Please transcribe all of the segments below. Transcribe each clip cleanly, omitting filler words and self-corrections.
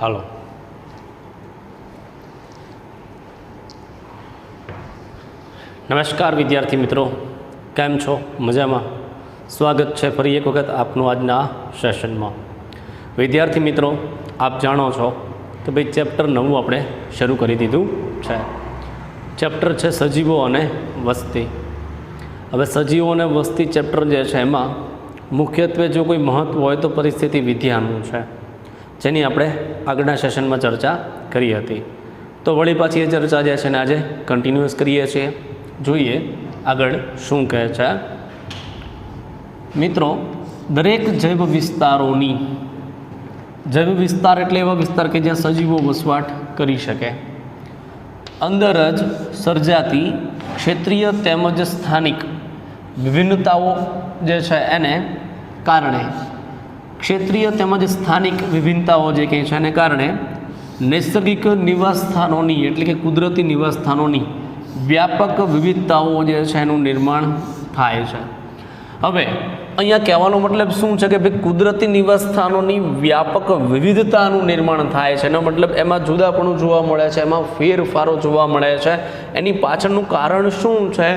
હાલો. નમસ્કાર વિદ્યાર્થી મિત્રો, કેમ છો? મજામાં? સ્વાગત છે ફરી એક વખત આપનું આજના સેશનમાં. વિદ્યાર્થી મિત્રો, આપ જાણો છો કે ભાઈ ચેપ્ટર 9 આપણે શરૂ કરી દીધું છે. ચેપ્ટર છે સજીવો અને વસ્તી. હવે સજીવો અને વસ્તી ચેપ્ટર જે છે એમાં મુખ્યત્વે જો કોઈ મહત્વ હોય તો પરિસ્થિતિ વિદ્યાનું છે, જેની આપણે આગળના સેશનમાં ચર્ચા કરી હતી. તો વળી પાછી એ ચર્ચા જે છે ને આજે કન્ટિન્યુઅસ કરીએ છીએ. જોઈએ આગળ શું કહે છે. મિત્રો, દરેક જૈવ વિસ્તારોની, જૈવ વિસ્તાર એટલે એવા વિસ્તાર કે જ્યાં સજીવો વસવાટ કરી શકે, અંદર જ સર્જાતી ક્ષેત્રીય તેમજ સ્થાનિક વિભિન્નતાઓ જે છે એને કારણે, ક્ષેત્રીય તેમજ સ્થાનિક વિભિન્નતાઓ જે કહે છે એને કારણે નૈસર્ગિક નિવાસસ્થાનોની એટલે કે કુદરતી નિવાસસ્થાનોની વ્યાપક વિવિધતાઓ જે છે એનું નિર્માણ થાય છે. હવે અહીંયા કહેવાનો મતલબ શું છે કે ભાઈ કુદરતી નિવાસસ્થાનોની વ્યાપક વિવિધતાનું નિર્માણ થાય છે. એનો મતલબ એમાં જુદાપણું જોવા મળે છે, એમાં ફેરફારો જોવા મળે છે. એની પાછળનું કારણ શું છે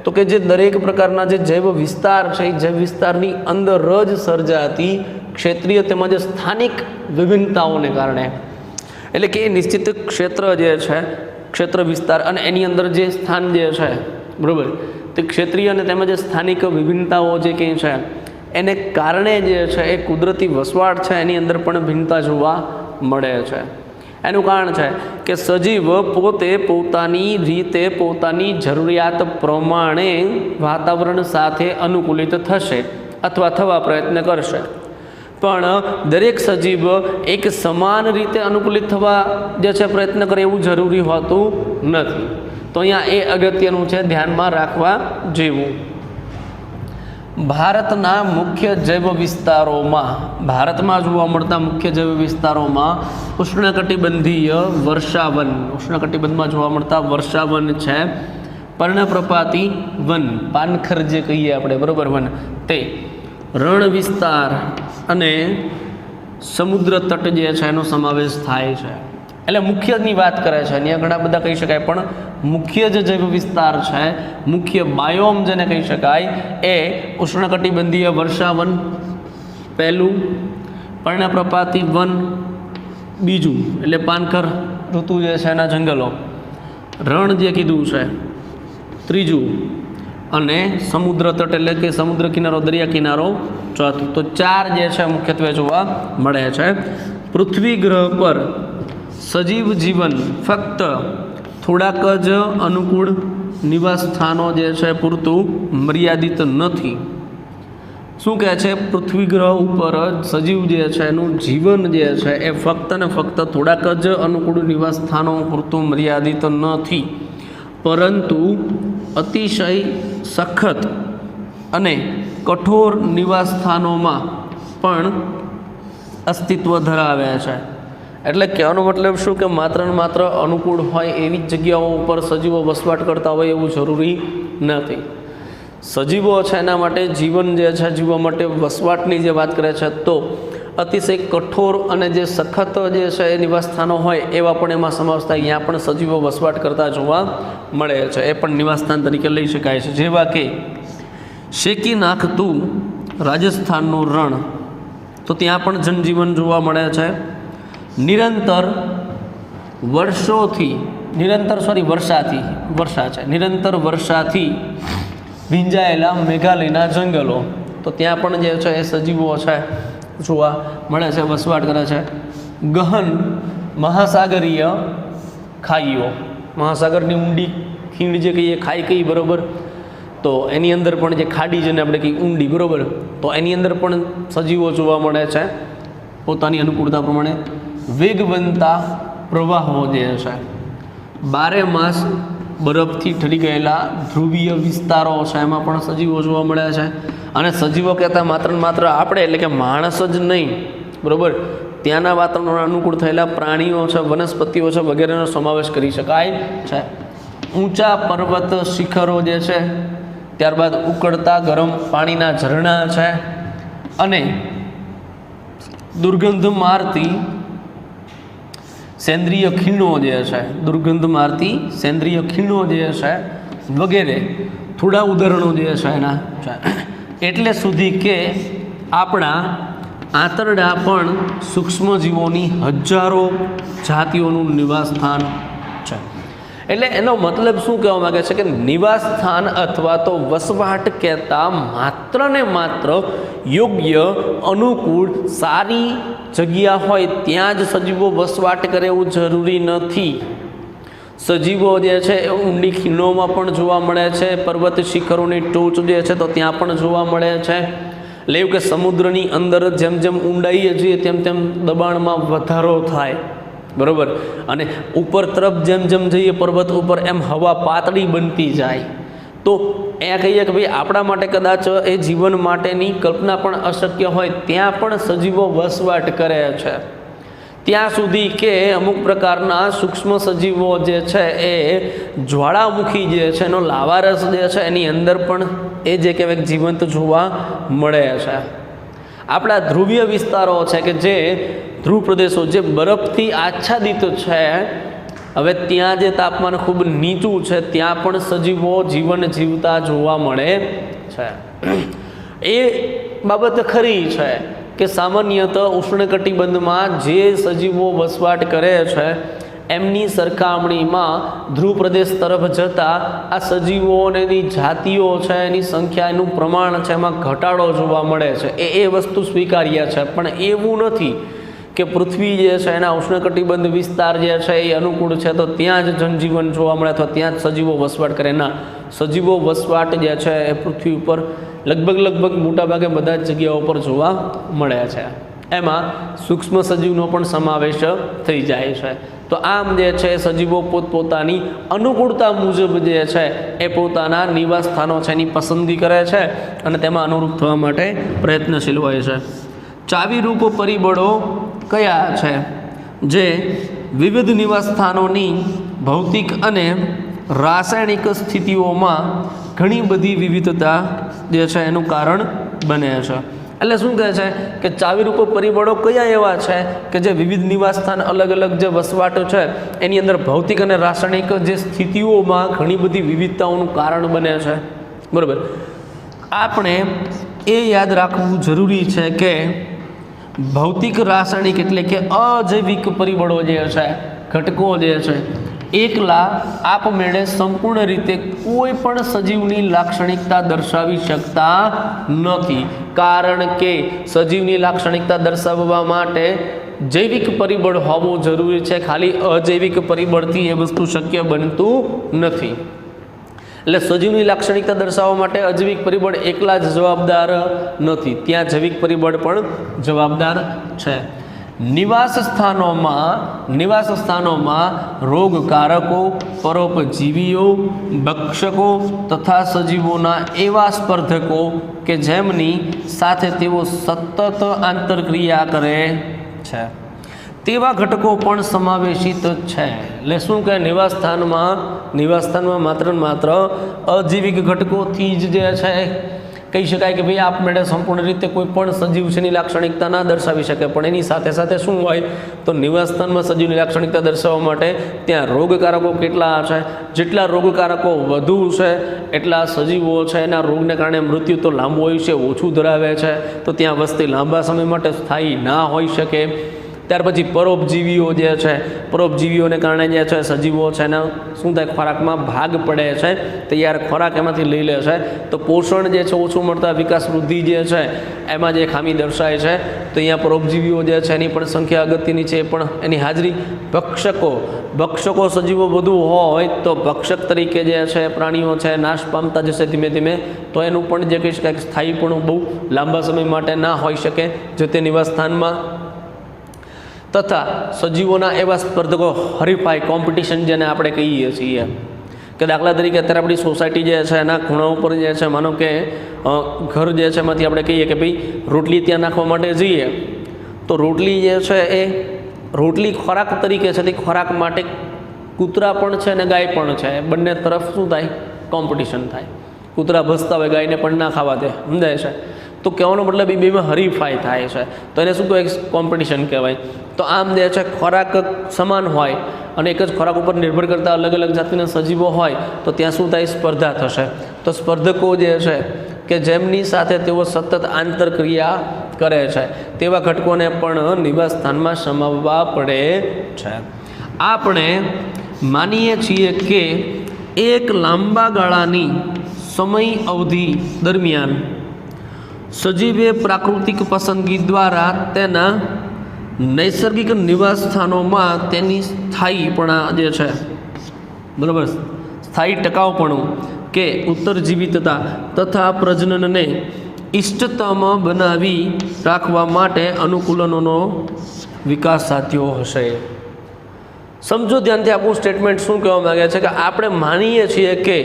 તો કે જે દરેક પ્રકારના જે જૈવ વિસ્તાર છે એ જૈવ વિસ્તારની અંદર જ સર્જાતી ક્ષેત્રીય તેમજ સ્થાનિક વિભિન્નતાઓને કારણે, એટલે કે એ નિશ્ચિત ક્ષેત્ર જે છે, ક્ષેત્ર વિસ્તાર અને એની અંદર જે સ્થાન જે છે, બરાબર, તે ક્ષેત્રીય અને તેમજ સ્થાનિક વિભિન્નતાઓ જે કંઈ છે એને કારણે જે છે એ કુદરતી વસવાટ છે એની અંદર પણ ભિન્નતા જોવા મળે છે. એનું કારણ છે કે સજીવ પોતે પોતાની રીતે પોતાની જરૂરિયાત પ્રમાણે વાતાવરણ સાથે અનુકૂલિત થશે અથવા થવા પ્રયત્ન કરશે, પણ દરેક સજીવ એક સમાન રીતે અનુકૂલિત થવા જે છે પ્રયત્ન કરે એવું જરૂરી હોતું નથી. તો અહીંયા એ અગત્યનું છે, ધ્યાનમાં રાખવા જેવું. ભારતના મુખ્ય જૈવ વિસ્તારોમાં, ભારતમાં જોવા મળતા મુખ્ય જૈવ વિસ્તારોમાં ઉષ્ણકટિબંધીય વર્ષાવન, ઉષ્ણકટિબંધમાં જોવા મળતા વર્ષાવન છે, પર્ણપ્રપાતી વન, પાનખર જે કહીએ આપણે, બરાબર, વન, તે રણ વિસ્તાર અને સમુદ્ર તટ જે છે એનો સમાવેશ થાય છે. એટલે મુખ્યની વાત કરે છે, અહીંયા ઘણા બધા કહી શકાય, પણ મુખ્ય જે જૈવ વિસ્તાર છે, મુખ્ય બાયોમ જેને કહી શકાય એ ઉષ્ણકટિબંધીય વર્ષાવન પહેલું, પર્ણપ્રપાતી વન બીજું એટલે પાનખર ઋતુ જે છે એના જંગલો, રણ જે કીધું છે ત્રીજું, અને સમુદ્ર તટ એટલે કે સમુદ્ર કિનારો, દરિયા કિનારો ચોથું. તો 4 જે છે મુખ્યત્વે જોવા મળે છે. પૃથ્વી ગ્રહ પર સજીવ જીવન ફક્ત થોડાક જ અનુકૂળ નિવાસ સ્થાનો જે છે પૂરતું મર્યાદિત નથી. શું કહે છે? પૃથ્વી ગ્રહ ઉપર સજીવ જે છે એનું જીવન જે છે એ ફક્ત ને ફક્ત થોડાક જ અનુકૂળ નિવાસ સ્થાનો પૂરતું મર્યાદિત નથી, પરંતુ અતિશય સખત અને કઠોર નિવાસ સ્થાનોમાં પણ અસ્તિત્વ ધરાવે છે. એટલે કહેવાનો મતલબ શું કે માત્ર ને માત્ર અનુકૂળ હોય એવી જ જગ્યાઓ ઉપર સજીવો વસવાટ કરતા હોય એવું જરૂરી નથી. સજીવો છે એના માટે જીવન જે છે, જીવવા માટે વસવાટની જે વાત કરે છે તો અતિશય કઠોર અને જે સખત જે છે એ નિવાસસ્થાનો હોય એવા પણ એમાં સમાવેશ થાય. અહીંયા પણ સજીવો વસવાટ કરતા જોવા મળે છે, એ પણ નિવાસસ્થાન તરીકે લઈ શકાય છે. જેવા કે શેકી નાખતું રાજસ્થાનનું રણ, તો ત્યાં પણ જનજીવન જોવા મળે છે. નિરંતર વર્ષાથી ભીંજાયેલા મેઘાલયના જંગલો, તો ત્યાં પણ જે છે એ સજીવો છે જોવા મળે છે, વસવાટ કરે છે. ગહન મહાસાગરીય ખાઈઓ, મહાસાગરની ઊંડી ખીણ જે કહીએ, ખાઈ કહીએ, બરાબર, તો એની અંદર પણ જે ખાડી જેને આપણે કહીએ ઊંડી, બરાબર, તો એની અંદર પણ સજીવો જોવા મળે છે પોતાની અનુકૂળતા પ્રમાણે. વેગવંતા પ્રવાહો જે છે, 12 માસ બરફથી ઠરી ગયેલા ધ્રુવીય વિસ્તારો છે, એમાં પણ સજીવો જોવા મળે છે. અને સજીવો કહેતા માત્ર ને માત્ર આપણે એટલે કે માણસ જ નહીં, બરાબર, ત્યાંના વાતાવરણ અનુકૂળ થયેલા પ્રાણીઓ છે, વનસ્પતિઓ છે, વગેરેનો સમાવેશ કરી શકાય છે. ઊંચા પર્વત શિખરો જે છે, ત્યારબાદ ઉકળતા ગરમ પાણીના ઝરણા છે, અને દુર્ગંધ મારતી સેન્દ્રિય ખીણો જે છે, દુર્ગંધ મારતી સેન્દ્રિય ખીણો જે છે વગેરે થોડા ઉદાહરણો જે છે એના છે. એટલે સુધી કે આપણા આંતરડા પણ સૂક્ષ્મજીવોની હજારો જાતિઓનું નિવાસ સ્થાન છે. એટલે એનો મતલબ શું કહેવા માગે છે કે નિવાસ સ્થાન અથવા તો વસવાટ કહેતા માત્ર ને માત્ર યોગ્ય, અનુકૂળ, સારી જગ્યા હોય ત્યાં જ સજીવો વસવાટ કરે એવું જરૂરી નથી. સજીવો જે છે એ ઊંડી ખીણોમાં પણ જોવા મળે છે, પર્વત શિખરોની ટોચ જે છે તો ત્યાં પણ જોવા મળે છે. લેવું કે સમુદ્રની અંદર જેમ જેમ ઊંડાઈએ જઈએ તેમ તેમ દબાણમાં વધારો થાય, બરાબર, અને ઉપર તરફ જેમ જેમ જઈએ પર્વત ઉપર એમ હવા પાતળી બનતી જાય. તો એ કહીએ કે ભાઈ આપણા માટે કદાચ એ જીવન માટેની કલ્પના પણ અશક્ય હોય ત્યાં પણ સજીવો વસવાટ કરે છે. ત્યાં સુધી કે અમુક પ્રકારના સૂક્ષ્મ સજીવો જે છે એ જ્વાળામુખી જે છે એનો લાવારસ જે છે એની અંદર પણ એ જે કહેવાય જીવંત જોવા મળે છે. આપણા ધ્રુવીય વિસ્તારો છે કે જે ધ્રુવ પ્રદેશો જે બરફથી આચ્છાદિત છે, હવે ત્યાં જે તાપમાન ખૂબ નીચું છે ત્યાં પણ સજીવો જીવન જીવતા જોવા મળે છે. એ બાબત ખરી છે કે સામાન્યતઃ ઉષ્ણકટિબંધમાં જે સજીવો વસવાટ કરે છે એમની સરખામણીમાં ધ્રુવ પ્રદેશ તરફ જતાં આ સજીવોની જાતિઓ છે, એની સંખ્યા, એનું પ્રમાણ છે એમાં ઘટાડો જોવા મળે છે. એ વસ્તુ સ્વીકાર્ય છે. પણ એવું નથી કે પૃથ્વી જે છે એના ઉષ્ણકટિબંધ વિસ્તાર જે છે એ અનુકૂળ છે તો ત્યાં જ જનજીવન જોવા મળે અથવા ત્યાં જ સજીવો વસવાટ કરે. ના, સજીવો વસવાટ જે છે એ પૃથ્વી ઉપર લગભગ મોટાભાગે બધા જ જગ્યાઓ પર જોવા મળે છે. એમાં સૂક્ષ્મ સજીવનો પણ સમાવેશ થઈ જાય છે. તો આમ જે છે સજીવો પોતપોતાની અનુકૂળતા મુજબ જે છે એ પોતાના નિવાસ સ્થાનો છે એની પસંદગી કરે છે અને તેમાં અનુરૂપ થવા માટે પ્રયત્નશીલ હોય છે. ચાવીરૂપ પરિબળો કયા છે જે વિવિધ નિવાસ સ્થાનોની ભૌતિક અને રાસાયણિક સ્થિતિઓમાં ઘણી બધી વિવિધતા જે છે એનું કારણ બને છે? એટલે શું કહે છે કે ચાવીરૂપ પરિબળો કયા એવા છે કે જે વિવિધ નિવાસ સ્થાન, અલગ અલગ જે વસવાટ છે એની અંદર ભૌતિક અને રાસાયણિક જે સ્થિતિઓમાં ઘણી બધી વિવિધતાઓનું કારણ બને છે, બરાબર. આપણે એ યાદ રાખવું જરૂરી છે કે ભૌતિક, રાસાયણિક એટલે કે અજૈવિક પરિબળો જે છે, ઘટકો જે છે, એકલા આપમેળે સંપૂર્ણ રીતે કોઈ પણ સજીવની લાક્ષણિકતા દર્શાવી શકતા નથી. કારણ કે સજીવની લાક્ષણિકતા દર્શાવવા માટે જૈવિક પરિબળ હોવું જરૂરી છે. ખાલી અજૈવિક પરિબળથી એ વસ્તુ શક્ય બનતું નથી. એટલે સજીવની લાક્ષણિકતા દર્શાવવા માટે અજૈવિક પરિબળ એકલા જ જવાબદાર નથી, ત્યાં જૈવિક પરિબળ પણ જવાબદાર છે. નિવાસ સ્થાનોમાં રોગકારકો, પરોપજીવીઓ, ભક્ષકો તથા સજીવોના એવા સ્પર્ધકો કે જેમની સાથે તેઓ સતત આંતરક્રિયા કરે છે તેવા ઘટકો પણ સમાવેશિત છે. એટલે શું કહે, નિવાસ સ્થાનમાં માત્ર ને માત્ર અજૈવિક ઘટકોથી જ જે છે કહી શકાય કે ભાઈ આપમેળે સંપૂર્ણ રીતે કોઈ પણ સજીવ છે એની લાક્ષણિકતા ના દર્શાવી શકે. પણ એની સાથે સાથે શું હોય તો નિવાસ સ્થાનમાં સજીવની લાક્ષણિકતા દર્શાવવા માટે ત્યાં રોગકારકો કેટલા છે, જેટલા રોગકારકો વધુ છે એટલા સજીવો છે એના રોગને કારણે મૃત્યુ તો લાંબુ આયુષ્ય ઓછું ધરાવે છે, તો ત્યાં વસ્તી લાંબા સમય માટે સ્થાયી ના હોઈ શકે. ત્યાર પછી પરોપજીવીઓ જે છે, પરોપજીવીઓને કારણે જે છે સજીવો છે એના શું થાય, ખોરાકમાં ભાગ પડે છે, તૈયાર ખોરાક એમાંથી લઈ લે છે, તો પોષણ જે છે ઓછું મળતા વિકાસ વૃદ્ધિ જે છે એમાં જે ખામી દર્શાય છે, તો અહીંયા પરોપજીવીઓ જે છે એની પણ સંખ્યા અગત્યની છે, પણ એની હાજરી. ભક્ષકો સજીવો વધુ હોય તો ભક્ષક તરીકે જે છે પ્રાણીઓ છે નાશ પામતા જશે ધીમે ધીમે, તો એનું પણ જે કહી શકાય સ્થાયીપણું બહુ લાંબા સમય માટે ના હોઈ શકે જે તે નિવાસ સ્થાનમાં. તથા સજીવોના એવા સ્પર્ધકો, હરીફાઈ, કોમ્પિટિશન જેને આપણે કહીએ છીએ કે દાખલા તરીકે અત્યારે આપણી સોસાયટી જે છે એના ખૂણા ઉપર જે છે માનો કે ઘર જે છે એમાંથી આપણે કહીએ કે ભાઈ રોટલી ત્યાં નાખવા માટે જઈએ તો રોટલી જે છે એ રોટલી ખોરાક તરીકે છે તે ખોરાક માટે કૂતરા પણ છે અને ગાય પણ છે, બંને તરફ શું થાય, કોમ્પિટિશન થાય. કૂતરા ભસતા હોય, ગાયને પણ ના ખાવા દે, સમજાય છે. તો કહેવાનો મતલબ એ બેમાં હરીફાઈ થાય છે, તો એને શું કહેવાય? કોમ્પિટિશન કહેવાય. તો આમ જે છે ખોરાક સમાન હોય અને એક જ ખોરાક ઉપર નિર્ભર કરતા અલગ અલગ જાતિના સજીવો હોય તો ત્યાં શું થાય? સ્પર્ધા થશે. તો સ્પર્ધકો જે છે કે જેમની સાથે તેઓ સતત આંતરક્રિયા કરે છે તેવા ઘટકોને પણ નિવાસ સ્થાનમાં સમાવવા પડે છે. આપણે માનીએ છીએ કે એક લાંબા ગાળાની સમય અવધિ દરમિયાન સજીવે પ્રાકૃતિક પસંદગી દ્વારા તેના નૈસર્ગિક નિવાસ સ્થાનોમાં તેની સ્થાયીપણા જે છે, બરાબર, સ્થાયી ટકાઉપણું કે ઉત્તરજીવિતતા તથા પ્રજનનને ઇષ્ટતમ બનાવી રાખવા માટે અનુકૂલનોનો વિકાસ સાધ્યો હશે. સમજો ધ્યાનથી આપણું સ્ટેટમેન્ટ શું કહેવા માગે છે કે આપણે માનીએ છીએ કે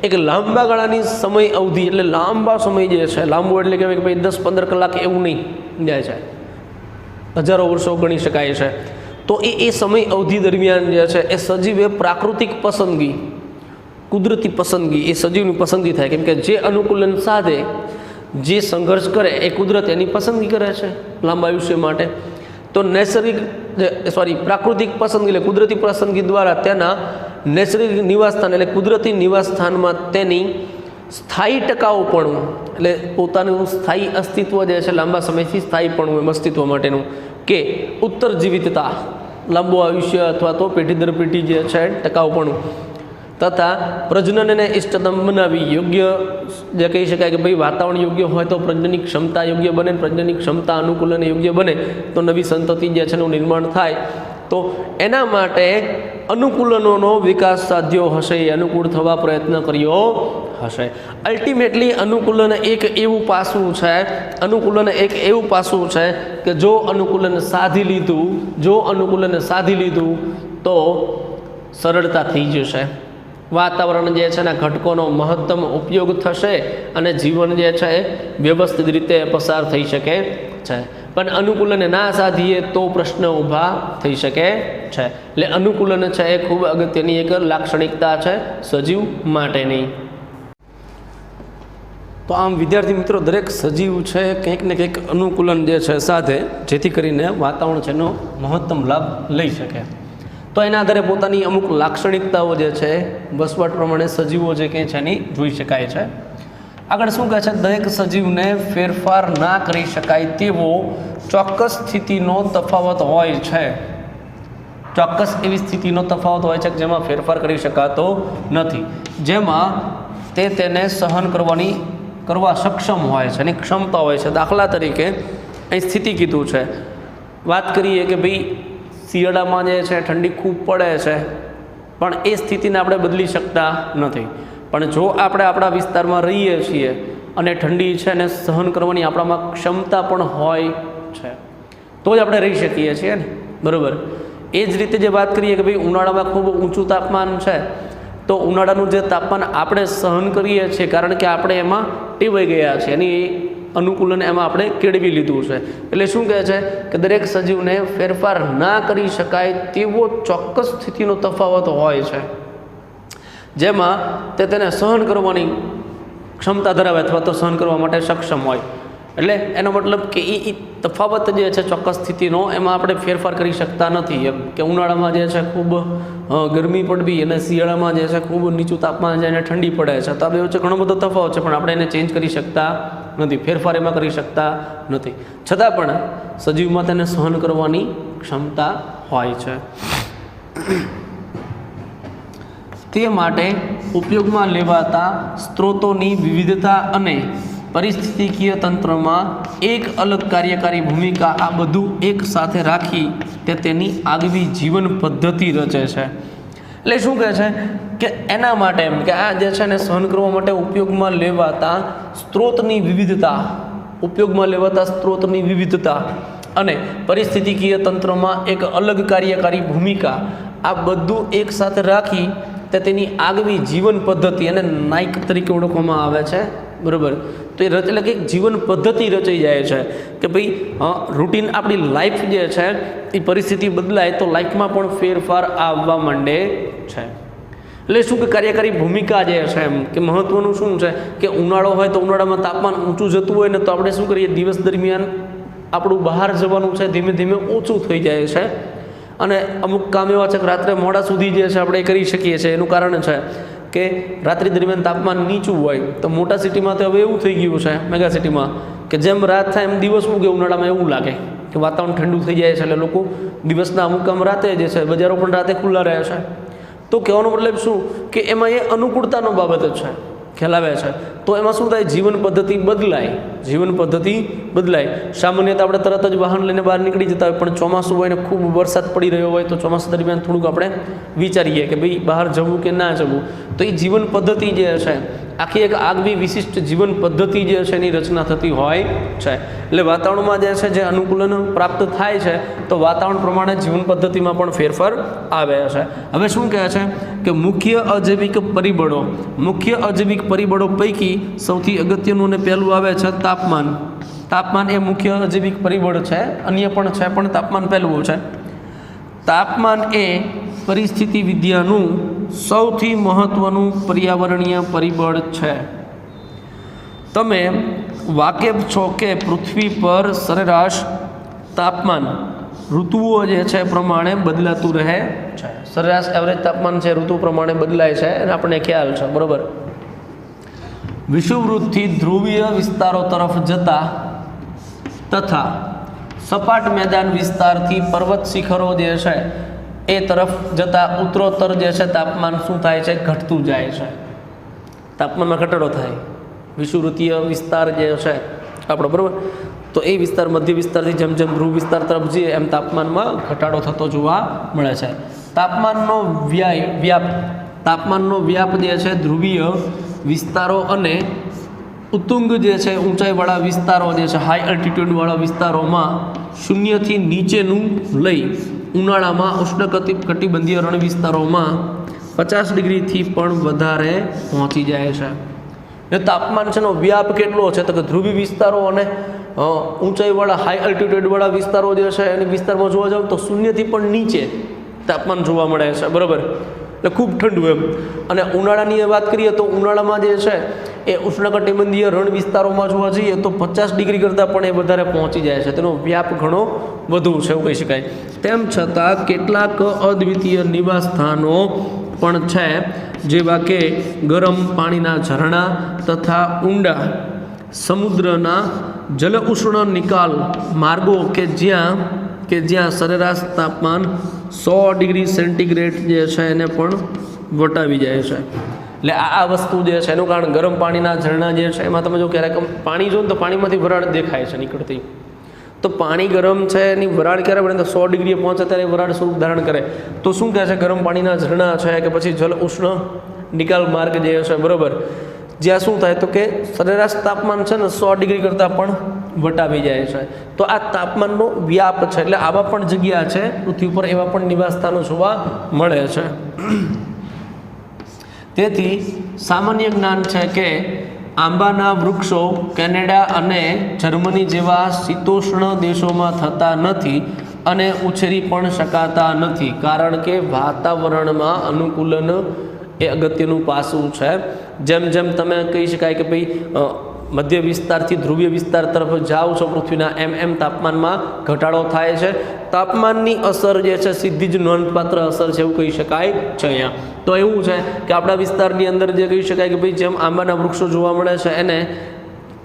એક લાંબા ગાળાની સમય અવધિ, એટલે લાંબા સમય જે છે, લાંબો એટલે કહેવાય કે ભાઈ 10-15 કલાક એવું નહીં જાય છે, હજારો વર્ષો ગણી શકાય છે. તો એ સમય અવધિ દરમિયાન જે છે એ સજીવે પ્રાકૃતિક પસંદગી, કુદરતી પસંદગી, એ સજીવની પસંદગી થાય. કેમ કે જે અનુકૂલન સાધે, જે સંઘર્ષ કરે એ કુદરત એની પસંદગી કરે છે લાંબા આયુષ્ય માટે. તો નૈસર્ગિક પ્રાકૃતિક પસંદગી એટલે કુદરતી પસંદગી દ્વારા તેના નૈસર્ગિક નિવાસસ્થાન એટલે કુદરતી નિવાસસ્થાનમાં તેની સ્થાયી ટકાઉપણું એટલે પોતાનું સ્થાયી અસ્તિત્વ જે છે, લાંબા સમયથી સ્થાયીપણું એમ અસ્તિત્વ માટેનું, કે ઉત્તરજીવિતતા, લાંબુ આયુષ્ય અથવા તો પેઢી દર પેઢી જે છે ટકાઉપણું, તથા પ્રજનનને ઇષ્ટતમ બનાવી યોગ્ય, જે કહી શકાય કે ભાઈ વાતાવરણ યોગ્ય હોય તો પ્રજનનની ક્ષમતા યોગ્ય બને, પ્રજનનની ક્ષમતા અનુકૂલન યોગ્ય બને તો નવી સંતતિ જે છે એનું નિર્માણ થાય. તો એના માટે અનુકૂલનોનો વિકાસ સાધ્યો હશે, અનુકૂળ થવા પ્રયત્ન કર્યો હશે. અલ્ટિમેટલી અનુકૂલન એક એવું પાસું છે, અનુકૂલન એક એવું પાસું છે કે જો અનુકૂલન સાધી લીધું તો સરળતા થઈ જશે. વાતાવરણ જે છે એના ઘટકોનો મહત્તમ ઉપયોગ થશે અને જીવન જે છે એ વ્યવસ્થિત રીતે પસાર થઈ શકે છે. પણ અનુકૂલન ના સાધીએ તો પ્રશ્ન ઊભા થઈ શકે છે. એટલે અનુકૂલન છે એ ખૂબ અગત્યની એક લાક્ષણિકતા છે સજીવ માટેની. તો આમ વિદ્યાર્થી મિત્રો, દરેક સજીવ છે કંઈક ને કંઈક અનુકૂલન જે છે સાધે, જેથી કરીને વાતાવરણ છે એનો મહત્તમ લાભ લઈ શકે. તો એના આધારે પોતાની અમુક લાક્ષણિકતાઓ જે છે વસવાટ પ્રમાણે સજીવો જે કંઈ છે એની જોઈ શકાય છે. આગળ શું કહે છે? દરેક સજીવને ફેરફાર ના કરી શકાય તેવો ચોક્કસ સ્થિતિનો તફાવત હોય છે. ચોક્કસ એવી સ્થિતિનો તફાવત હોય છે કે જેમાં ફેરફાર કરી શકાતો નથી, જેમાં તેને સહન કરવા સક્ષમ હોય છે, એની ક્ષમતા હોય છે. દાખલા તરીકે અહીં સ્થિતિ કીધું છે, વાત કરીએ કે ભાઈ શિયાળામાં જે છે ઠંડી ખૂબ પડે છે, પણ એ સ્થિતિને આપણે બદલી શકતા નથી. પણ જો આપણે આપણા વિસ્તારમાં રહીએ છીએ અને ઠંડી છે ને સહન કરવાની આપણામાં ક્ષમતા પણ હોય છે તો જ આપણે રહી શકીએ છીએ ને, બરાબર. એ જ રીતે જે વાત કરીએ કે ભાઈ ઉનાળામાં ખૂબ ઊંચું તાપમાન છે, તો ઉનાળાનું જે તાપમાન આપણે સહન કરીએ છીએ કારણ કે આપણે એમાં ટેવાઈ ગયા છે, એની અનુકૂલન એમાં આપણે કેળવી લીધું છે. એટલે શું કહે છે કે દરેક સજીવને ફેરફાર ના કરી શકાય તેવો ચોક્કસ સ્થિતિનો તફાવત હોય છે, જેમાં તેને સહન કરવાની ક્ષમતા ધરાવે અથવા તો સહન કરવા માટે સક્ષમ હોય. એટલે એનો મતલબ કે એ તફાવત જે છે ચોક્કસ સ્થિતિનો, એમાં આપણે ફેરફાર કરી શકતા નથી. એમ કે ઉનાળામાં જે છે ખૂબ ગરમી પડવી અને શિયાળામાં જે છે ખૂબ નીચું તાપમાન છે અને ઠંડી પડે છે, તો આ બે વચ્ચે ઘણો બધો તફાવત છે, પણ આપણે એને ચેન્જ કરી શકતા નથી, ફેરફાર એમાં કરી શકતા નથી. છતાં પણ સજીવમાં તેને સહન કરવાની ક્ષમતા હોય છે. તે માટે ઉપયોગમાં લેવાતા સ્ત્રોતોની વિવિધતા અને પરિસ્થિતિકીય તંત્રમાં એક અલગ કાર્યકારી ભૂમિકા, આ બધું એક સાથે રાખી તે તેની આગવી જીવન પદ્ધતિ રચે છે. એટલે શું કહે છે કે એના માટે એમ કે આ જે છે ને સહન કરવા માટે ઉપયોગમાં લેવાતા સ્ત્રોતની વિવિધતા અને પરિસ્થિતિકીય તંત્રમાં એક અલગ કાર્યકારી ભૂમિકા, આ બધું એક સાથે રાખી તે તેની આગવી જીવન પદ્ધતિ, અને નાઇક તરીકે ઓળખવામાં આવે છે, બરાબર. તો એ એટલે કે જીવન પદ્ધતિ રચાઈ જાય છે કે ભાઈ રૂટીન આપણી લાઈફ જે છે એ પરિસ્થિતિ બદલાય તો લાઈફમાં પણ ફેરફાર આવવા માંડે છે. એટલે શું કે કાર્યકારી ભૂમિકા જે છે એમ કે મહત્ત્વનું શું છે કે ઉનાળો હોય તો ઉનાળામાં તાપમાન ઊંચું જતું હોય ને તો આપણે શું કરીએ, દિવસ દરમિયાન આપણું બહાર જવાનું છે ધીમે ધીમે ઓછું થઈ જાય છે, અને અમુક કામ એવા છે કે રાત્રે મોડા સુધી જે છે આપણે કરી શકીએ છીએ. એનું કારણ છે કે રાત્રિ દરમિયાન તાપમાન નીચું હોય. તો મોટા સિટીમાં તો હવે એવું થઈ ગયું છે, મેગા સિટીમાં, કે જેમ રાત થાય એમ દિવસ ઉગે. ઉનાળામાં એવું લાગે કે વાતાવરણ ઠંડુ થઈ જાય છે, એટલે લોકો દિવસના અમુક કામ રાતે જે છે, બજારો પણ રાતે ખુલ્લા રહે છે. તો કહેવાનો મતલબ શું કે એમાં એ અનુકૂળતાનો બાબત જ છે, ખ્યાલ આવે છે. તો એમાં શું થાય, જીવન પદ્ધતિ બદલાય, જીવન પદ્ધતિ બદલાય. સામાન્યતઃ આપણે તરત જ વાહન લઈને બહાર નીકળી જતા હોય, પણ ચોમાસું હોય ને ખૂબ વરસાદ પડી રહ્યો હોય તો ચોમાસા દરમિયાન થોડુંક આપણે વિચારીએ કે ભાઈ બહાર જવું કે ના જવું. તો એ જીવન પદ્ધતિ જે છે, આખી એક આગવી વિશિષ્ટ જીવન પદ્ધતિ જે છે એની રચના થતી હોય છે. એટલે વાતાવરણમાં જે છે જે અનુકૂલન પ્રાપ્ત થાય છે, તો વાતાવરણ પ્રમાણે જીવન પદ્ધતિમાં પણ ફેરફાર આવે છે. હવે શું કહે છે કે મુખ્ય અજૈવિક પરિબળો, મુખ્ય અજૈવિક પરિબળો પૈકી સૌથી અગત્યનું અને પહેલું આવે છે તાપમાન. તાપમાન એ મુખ્ય અજૈવિક પરિબળ છે, અન્ય પણ છે પણ તાપમાન પહેલું છે. તાપમાન એ પરિસ્થિતિ વિદ્યાનું સૌથી મહત્ત્વનું પર્યાવરણીય પરિબળ છે. તમે વાકેફ છો કે પૃથ્વી પર સરેરાશ તાપમાન ઋતુઓ જે છે પ્રમાણે બદલાતું રહે છે. સરેરાશ એવરેજ તાપમાન છે ઋતુ પ્રમાણે બદલાય છે અને આપણને ખ્યાલ છે, બરાબર. વિષુવવૃત્તથી ધ્રુવીય વિસ્તારો તરફ જતા તથા સપાટ મેદાન વિસ્તારથી પર્વત શિખરો જે છે એ તરફ જતાં ઉત્તરોત્તર જે છે તાપમાન શું થાય છે, ઘટતું જાય છે. તાપમાનમાં ઘટાડો થાય. વિષુવવૃત્તીય વિસ્તાર જે છે આપણો, બરાબર, તો એ વિસ્તાર મધ્ય વિસ્તારથી જેમ જેમ ધ્રુવ વિસ્તાર તરફ જઈએ એમ તાપમાનમાં ઘટાડો થતો જોવા મળે છે. તાપમાનનો વ્યાપ, તાપમાનનો વ્યાપ જે છે ધ્રુવીય વિસ્તારો અને ઉત્તુંગ જે છે ઊંચાઈવાળા વિસ્તારો જે છે, હાઈ એલ્ટિટ્યૂડવાળા વિસ્તારોમાં શૂન્યથી નીચેનું લઈ ઉનાળામાં ઉષ્ણકટિબંધીય રણ વિસ્તારોમાં 50 ડિગ્રીથી પણ વધારે પહોંચી જાય છે. એ તાપમાન છે એનો વ્યાપ કેટલો છે તો કે ધ્રુવી વિસ્તારો અને ઊંચાઈવાળા હાઈ એલ્ટિટ્યૂડવાળા વિસ્તારો જે છે એની વિસ્તારમાં જોવા જાવ તો શૂન્યથી પણ નીચે તાપમાન જોવા મળે છે, બરાબર. એટલે ખૂબ ઠંડુ એમ. અને ઉનાળાની વાત કરીએ તો ઉનાળામાં જે છે એ ઉષ્ણકટિબંધીય રણ વિસ્તારોમાં જોવા જઈએ તો 50 ડિગ્રી કરતાં પણ એ વધારે પહોંચી જાય છે. તેનો વ્યાપ ઘણો વધુ છે એવું કહી શકાય. તેમ છતાં કેટલાક અદ્વિતીય નિવાસ સ્થાનો પણ છે, જેવા કે ગરમ પાણીના ઝરણા તથા ઊંડા સમુદ્રના જલ ઉષ્ણ નિકાલ માર્ગો કે જ્યાં સરેરાશ તાપમાન 100 ડિગ્રી સેન્ટીગ્રેડ જે છે એને પણ વટાવી જાય છે. એટલે આ વસ્તુ જે છે એનું કારણ ગરમ પાણીના ઝરણા જે છે એમાં તમે જો ક્યારેક પાણી જો ને તો પાણીમાંથી વરાળ દેખાય છે નીકળતી. તો પાણી ગરમ છે એની વરાળ ક્યારે બને તો 100 ડિગ્રીએ પહોંચે ત્યારે વરાળ સ્વરૂપ ધારણ કરે. તો શું કહે છે, ગરમ પાણીના ઝરણા છે કે પછી જલ ઉષ્ણ નિકાલ માર્ગ જે છે, બરાબર, જ્યાં શું થાય તો કે સરેરાશ તાપમાન છે ને 100 ડિગ્રી કરતાં પણ વટાવી જાય છે. તો આ તાપમાનનો વ્યાપ છે. એટલે આવા પણ જગ્યા છે પૃથ્વી પર, એવા પણ નિવાસ સ્થાનો જોવા મળે છે. તેથી સામાન્ય જ્ઞાન છે કે આંબાના વૃક્ષો કેનેડા અને જર્મની જેવા શીતોષ્ણ દેશોમાં થતા નથી અને ઉછેરી પણ શકાતા નથી, કારણ કે વાતાવરણમાં અનુકૂલન એ અગત્યનું પાસું છે. જેમ જેમ તમે કહી શકાય કે ભાઈ મધ્ય વિસ્તારથી ધ્રુવીય વિસ્તાર તરફ જાઓ છો પૃથ્વીના, એમ એમ તાપમાનમાં ઘટાડો થાય છે. તાપમાનની અસર જે છે સીધી જ નોંધપાત્ર અસર છે એવું કહી શકાય છે અહીંયા. તો એવું છે કે આપણા વિસ્તારની અંદર જે કહી શકાય કે ભાઈ જેમ આંબાના વૃક્ષો જોવા મળે છે એને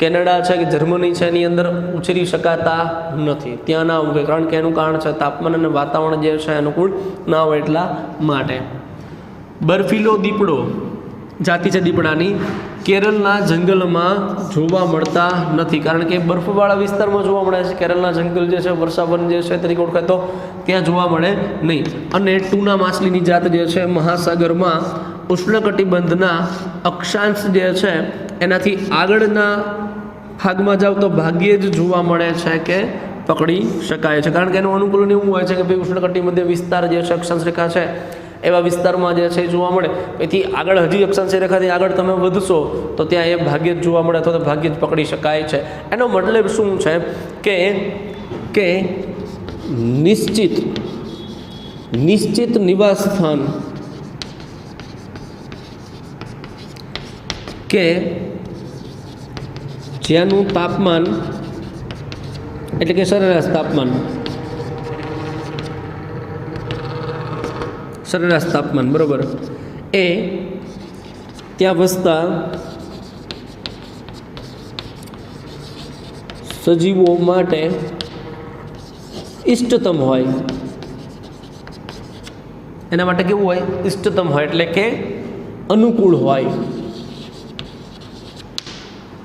કેનેડા છે કે જર્મની છે એની અંદર ઉછેરી શકાતા નથી, ત્યાં ના ઉગે, કારણ કે એનું કારણ છે તાપમાન અને વાતાવરણ જે છે અનુકૂળ ના હોય એટલા માટે. બર્ફીલો દીપડો જાતિ છે દીપડાની, કેરળના જંગલમાં જોવા મળતા નથી, કારણ કે બરફવાળા વિસ્તારમાં જોવા મળે છે. કેરળના જંગલ જે છે વર્ષાવન જે છે તરીકે ઓળખાય તો ત્યાં જોવા મળે નહીં. અને ટૂના માછલીની જાત જે છે મહાસાગરમાં ઉષ્ણકટિબંધના અક્ષાંશ જે છે એનાથી આગળના ભાગમાં જાવ તો ભાગ્યે જ જોવા મળે છે કે પકડી શકાય છે, કારણ કે એનું અનુકૂલન એવું હોય છે કે ભાઈ ઉષ્ણકટિબંધીય વિસ્તાર જે છે અક્ષાંશ રેખા છે એવા વિસ્તારમાં જે છે જોવા મળે. એથી આગળ હજી અક્ષાંશ રેખાથી આગળ તમે વધશો તો ત્યાં એ ભાગ્યે જ જોવા મળે અથવા તો ભાગ્યે જ પકડી શકાય છે. એનો મતલબ શું છે કે નિશ્ચિત નિવાસ સ્થાન કે જેનું તાપમાન એટલે કે સરેરાશ તાપમાન બરાબર એ ત્યાં વસતા સજીવો માટે ઇષ્ટતમ હોય, એના માટે કેવું હોય? ઇષ્ટતમ હોય એટલે કે અનુકૂળ હોય.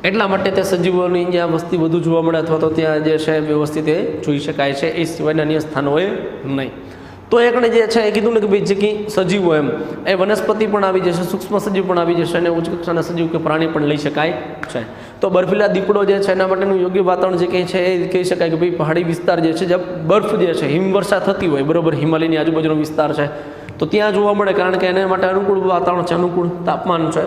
એટલા માટે તે સજીવોની જ્યાં વસ્તી વધુ જોવા મળે અથવા તો ત્યાં જે છે વ્યવસ્થિત એ જોઈ શકાય છે, એ સિવાયના અન્ય સ્થાનોએ નહીં. તો એકને જે છે એ કીધું ને કે ભાઈ જે કંઈ સજીવો એમ એ વનસ્પતિ પણ આવી જશે, સૂક્ષ્મ સજીવ પણ આવી જશે અને ઉચ્ચ કક્ષાના સજીવ કે પ્રાણી પણ લઈ શકાય છે. તો બર્ફીલા દીપડો જે છે એના માટેનું યોગ્ય વાતાવરણ જે કંઈ છે એ કહી શકાય કે ભાઈ પહાડી વિસ્તાર જે છે જ્યાં બરફ જે છે હિમવર્ષા થતી હોય બરાબર, હિમાલયની આજુબાજુનો વિસ્તાર છે તો ત્યાં જોવા મળે, કારણ કે એના માટે અનુકૂળ વાતાવરણ છે, અનુકૂળ તાપમાન છે.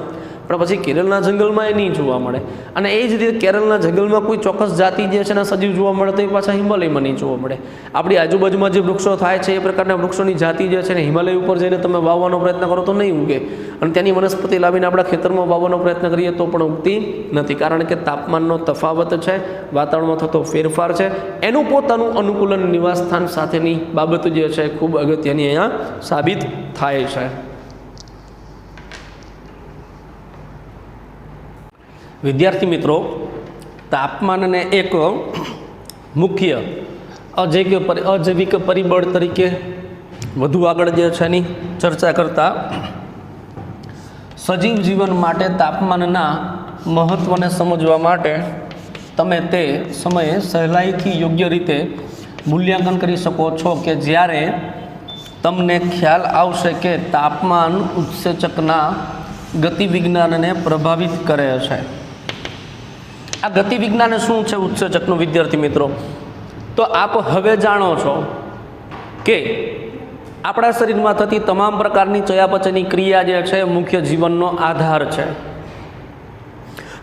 પણ પછી કેરળના જંગલમાં એ નહીં જોવા મળે. અને એ જ રીતે કેરળના જંગલમાં કોઈ ચોક્કસ જાતિ જે છે એના સજીવ જોવા મળે તો એ પાછા હિમાલયમાં નહીં જોવા મળે. આપણી આજુબાજુમાં જે વૃક્ષો થાય છે એ પ્રકારના વૃક્ષોની જાતિ જે છે ને હિમાલય ઉપર જઈને તમે વાવવાનો પ્રયત્ન કરો તો નહીં ઉગે, અને ત્યાંની વનસ્પતિ લાવીને આપણા ખેતરમાં વાવવાનો પ્રયત્ન કરીએ તો પણ ઉગતી નથી, કારણ કે તાપમાનનો તફાવત છે, વાતાવરણમાં થતો ફેરફાર છે, એનું પોતાનું અનુકૂલન નિવાસસ્થાન સાથેની બાબત જે છે ખૂબ અગત્યની અહીંયા સાબિત થાય છે. વિદ્યાર્થી મિત્રો, તાપમાનને એક મુખ્ય અજૈવિક પરિબળ તરીકે વધુ આગળ જે છે એની ચર્ચા કરતા સજીવ જીવન માટે તાપમાનના મહત્ત્વને સમજવા માટે તમે તે સમયે સહેલાઈથી યોગ્ય રીતે મૂલ્યાંકન કરી શકો છો કે જ્યારે તમને ખ્યાલ આવશે કે તાપમાન ઉત્સેચકના ગતિવિજ્ઞાનને પ્રભાવિત કરે છે. આ ગતિવિજ્ઞાન શું છે ઉત્સેચકનું? વિદ્યાર્થી મિત્રો, તો આપ હવે જાણો છો કે આપણા શરીરમાં થતી તમામ પ્રકારની ચયાપચયની ક્રિયા જે છે મુખ્ય જીવનનો આધાર છે.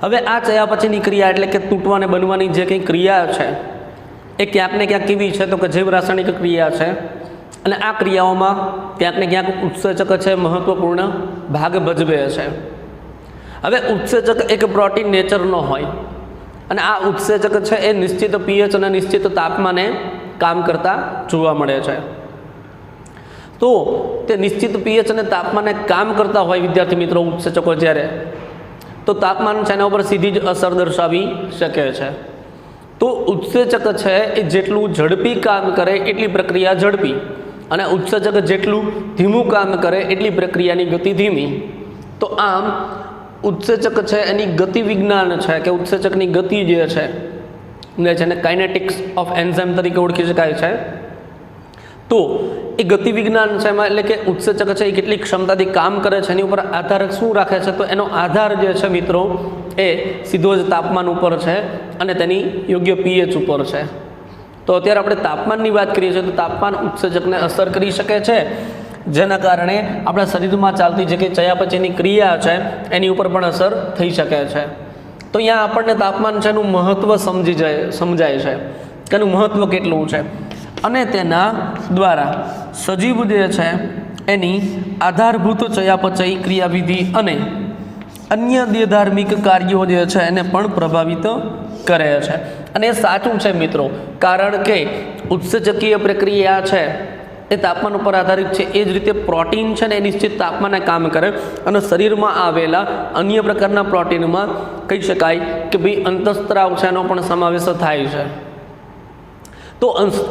હવે આ ચયાપચયની ક્રિયા એટલે કે તૂટવાને બનવાની જે કંઈ ક્રિયા છે એ ક્યાંક ને ક્યાંક કેવી છે? તો કે જૈવ રાસાયણિક ક્રિયા છે, અને આ ક્રિયાઓમાં ક્યાંક ને ક્યાંક ઉત્સેચક છે મહત્વપૂર્ણ ભાગ ભજવે છે. હવે ઉત્સેચક એક પ્રોટીન નેચરનો હોય, અને આ ઉત્સેચક છે એ નિશ્ચિત પીએચ અને નિશ્ચિત તાપમાને કામ કરતા જોવા મળે છે. તો તે નિશ્ચિત પીએચ અને તાપમાને કામ કરતા હોય વિદ્યાર્થી મિત્રો ઉત્સેચકો જ્યારે, તો તાપમાન છે એના ઉપર સીધી જ અસર દર્શાવી શકે છે. તો ઉત્સેચક છે એ જેટલું ઝડપી કામ કરે એટલી પ્રક્રિયા ઝડપી, અને ઉત્સેચક જેટલું ધીમું કામ કરે એટલી પ્રક્રિયાની ગતિ ધીમી. તો આમ ઉત્સેચક છે એની ગતિ વિજ્ઞાન છે કે ઉત્સેચકની ગતિ જે છે ને જેને કાઇનેટિક્સ ઓફ એન્ઝાઇમ તરીકે ઓળખી શકાય છે. તો એ ગતિ વિજ્ઞાન છે એમાં એટલે કે ઉત્સેચક છે એ કેટલી ક્ષમતાથી કામ કરે છે એની ઉપર આધાર શું રાખે છે? તો એનો આધાર જે છે મિત્રો એ સીધો જ તાપમાન ઉપર છે અને તેની યોગ્ય પીએચ ઉપર છે. તો અત્યારે આપણે તાપમાનની વાત કરીએ છીએ તો તાપમાન ઉત્સેચકને અસર કરી શકે છે, જેના કારણે આપણા શરીરમાં ચાલતી જે કંઈ ચયાપચયની ક્રિયા છે એની ઉપર પણ અસર થઈ શકે છે. તો અહીંયા આપણને તાપમાન છે એનું મહત્ત્વ સમજાય છે કે એનું મહત્ત્વ કેટલું છે, અને તેના દ્વારા સજીવ જે છે એની આધારભૂત ચયાપચય ક્રિયાવિધિ અને અન્ય દેહધાર્મિક કાર્યો જે છે એને પણ પ્રભાવિત કરે છે. અને એ સાચું છે મિત્રો, કારણ કે ઉત્સેચકીય પ્રક્રિયા છે એ તાપમાન ઉપર આધારિત છે. એ જ રીતે પ્રોટીન છે ને એ નિશ્ચિત તાપમાને કામ કરે, અને શરીરમાં આવેલા અન્ય પ્રકારના પ્રોટીનમાં કહી શકાય કે ભાઈ અંતઃસ્ત્રાવ છે એનો પણ સમાવેશ થાય છે. તો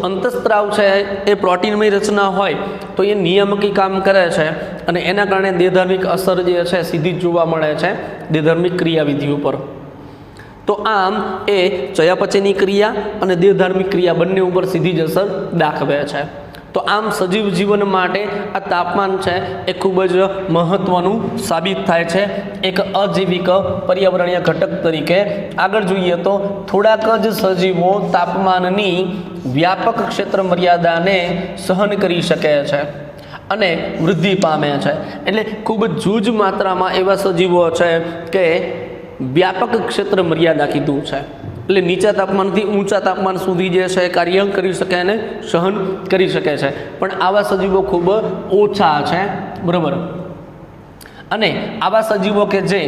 અંતઃસ્ત્રાવ છે એ પ્રોટીનમય રચના હોય તો એ નિયામકી કામ કરે છે, અને એના કારણે દેહધાર્મિક અસર જે છે સીધી જ જોવા મળે છે દેહધાર્મિક ક્રિયાવિધિ ઉપર. તો આમ એ ચયાપચયની ક્રિયા અને દેહધાર્મિક ક્રિયા બંને ઉપર સીધી જ અસર દાખવે છે. તો આમ સજીવ જીવન માટે આ તાપમાન છે એ ખૂબ જ મહત્ત્વનું સાબિત થાય છે એક અજૈવિક પર્યાવરણીય ઘટક તરીકે. આગળ જોઈએ તો થોડાક જ સજીવો તાપમાનની વ્યાપક ક્ષેત્ર મર્યાદાને સહન કરી શકે છે અને વૃદ્ધિ પામે છે. એટલે ખૂબ જૂજ માત્રામાં એવા સજીવો છે કે વ્યાપક ક્ષેત્ર મર્યાદા કીધું છે, એટલે નીચા તાપમાનથી ઊંચા તાપમાન સુધી જે છે કાર્ય કરી શકે અને સહન કરી શકે છે. પણ આવા સજીવો ખૂબ ઓછા છે, બરાબર. અને આવા સજીવો કે જે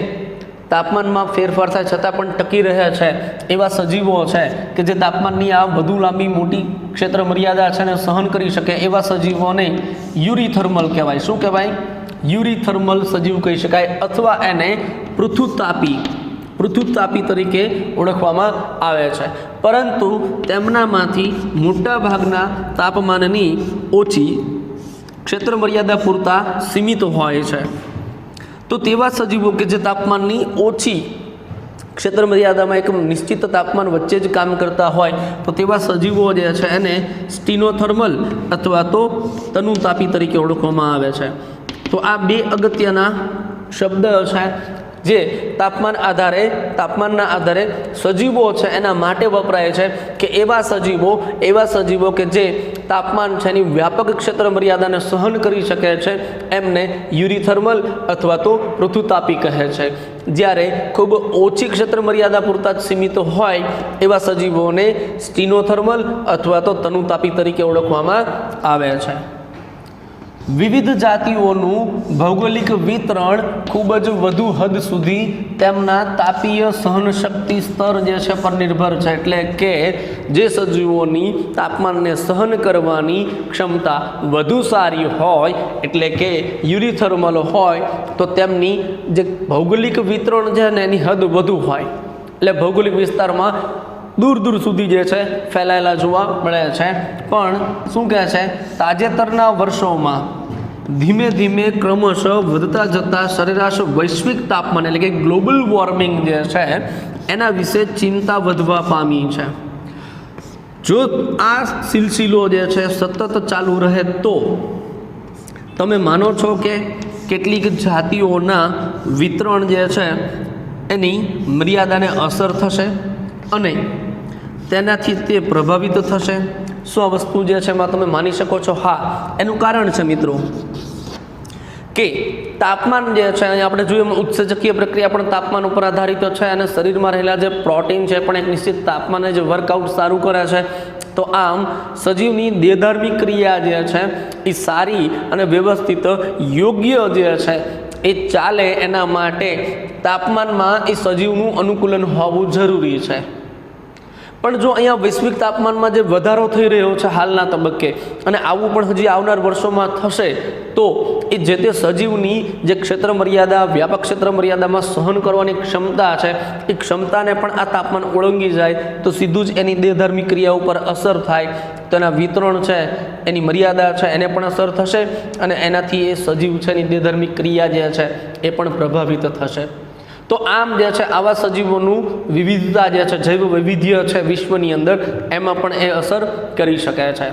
તાપમાનમાં ફેરફાર થાય છતાં પણ ટકી રહે છે એવા સજીવો છે કે જે તાપમાનની આ વધુ લાંબી મોટી ક્ષેત્ર મર્યાદા છે ને સહન કરી શકે એવા સજીવોને યુરીથર્મલ કહેવાય. શું કહેવાય? યુરીથર્મલ સજીવ કહી શકાય, અથવા એને પૃથુતાપી તરીકે ઓળખવામાં આવે છે. પરંતુ તેમનામાંથી મોટા ભાગના તાપમાનની ઓછી ક્ષેત્ર મર્યાદા પૂરતા સીમિત હોય છે. તો તેવા સજીવો કે જે તાપમાનની ઓછી ક્ષેત્ર મર્યાદામાં એક નિશ્ચિત તાપમાન વચ્ચે જ કામ કરતા હોય તો તેવા સજીવો જે છે એને સ્ટીનોથર્મલ અથવા તો તનુતાપી તરીકે ઓળખવામાં આવે છે. તો આ બે અગત્યના શબ્દ છે જે તાપમાનના આધારે સજીવો છે એના માટે વપરાય છે કે એવા સજીવો કે જે તાપમાન છે એની વ્યાપક ક્ષેત્ર મર્યાદાને સહન કરી શકે છે એમને યુરીથર્મલ અથવા તો પૃથુતાપી કહે છે. જ્યારે ખૂબ ઓછી ક્ષેત્ર મર્યાદા પૂરતા જ સીમિત હોય એવા સજીવોને સ્ટીનોથર્મલ અથવા તો તનુતાપી તરીકે ઓળખવામાં આવે છે. વિવિધ જાતિઓનું ભૌગોલિક વિતરણ ખૂબ જ વધુ હદ સુધી તેમના તાપીય સહનશક્તિ સ્તર જે છે પર નિર્ભર છે. એટલે કે જે સજીવોની તાપમાનને સહન કરવાની ક્ષમતા વધુ સારી હોય એટલે કે યુરીથર્મલ હોય તો તેમની જે ભૌગોલિક વિતરણ છે ને એની હદ વધુ હોય. એટલે ભૌગોલિક વિસ્તારમાં દૂર દૂર સુધી જે છે ફેલાયેલા જોવા મળે છે. પણ શું કહે છે? તાજેતરના વર્ષોમાં ધીમે ધીમે ક્રમશઃ વધતા જતા સરેરાશ વૈશ્વિક તાપમાન એટલે કે ગ્લોબલ વોર્મિંગ જે છે એના વિશે ચિંતા વધવા પામી છે. જો આ સિલસિલો જે છે સતત ચાલુ રહે તો તમે માનો છો કે કેટલીક જાતિઓના વિતરણ જે છે એની મર્યાદાને અસર થશે અને તેનાથી તે પ્રભાવિત થશે? શું આ વસ્તુ જે છે એમાં તમે માની શકો છો? હા, એનું કારણ છે મિત્રો કે તાપમાન જે છે અહીંયા આપણે જોઈએ ઉત્સેચકીય પ્રક્રિયા પણ તાપમાન ઉપર આધારિત છે અને શરીરમાં રહેલા જે પ્રોટીન છે પણ એક નિશ્ચિત તાપમાને જે વર્કઆઉટ સારું કરે છે. તો આમ સજીવની દેહધાર્મિક ક્રિયા જે છે એ સારી અને વ્યવસ્થિત યોગ્ય જે છે એ ચાલે એના માટે તાપમાનમાં એ સજીવનું અનુકૂલન હોવું જરૂરી છે. પણ જો અહીંયા વૈશ્વિક તાપમાનમાં જે વધારો થઈ રહ્યો છે હાલના તબક્કે અને આવું પણ હજી આવનાર વર્ષોમાં થશે તો એ જે તે સજીવની જે ક્ષેત્ર મર્યાદા વ્યાપક ક્ષેત્ર મર્યાદામાં સહન કરવાની ક્ષમતા છે એ ક્ષમતાને પણ આ તાપમાન ઓળંગી જાય તો સીધું જ એની દેહધાર્મિક ક્રિયા ઉપર અસર થાય. તો એના વિતરણ છે એની મર્યાદા છે એને પણ અસર થશે અને એનાથી એ સજીવ છે એની દેહધાર્મિક ક્રિયા જે છે એ પણ પ્રભાવિત થશે. તો આમ જે છે આવા સજીવોનું વિવિધતા જે છે જૈવ વૈવિધ્ય છે વિશ્વની અંદર એમાં પણ એ અસર કરી શકે છે.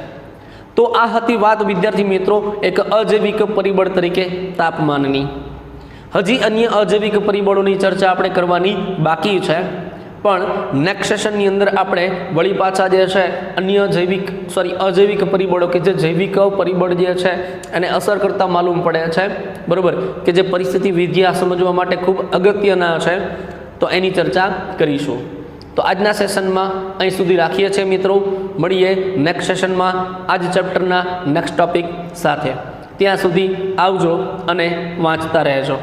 તો આ હતી વાત વિદ્યાર્થી મિત્રો એક અજૈવિક પરિબળ તરીકે તાપમાનની. હજી અન્ય અજૈવિક પરિબળોની ચર્ચા આપણે કરવાની બાકી છે પણ નેક્સ્ટ સેશનની અંદર આપણે વળી પાછા જે છે અજૈવિક પરિબળો કે જે જૈવિક પરિબળ જે છે એને અસર કરતા માલુમ પડે છે બરાબર કે જે પરિસ્થિતિ વિદ્યા સમજવા માટે ખૂબ અગત્યના છે તો એની ચર્ચા કરીશું. તો આજના સેશનમાં અહીં સુધી રાખીએ છીએ મિત્રો. મળીએ નેક્સ્ટ સેશનમાં આ જ ચેપ્ટરના નેક્સ્ટ ટોપિક સાથે. ત્યાં સુધી આવજો અને વાંચતા રહેજો.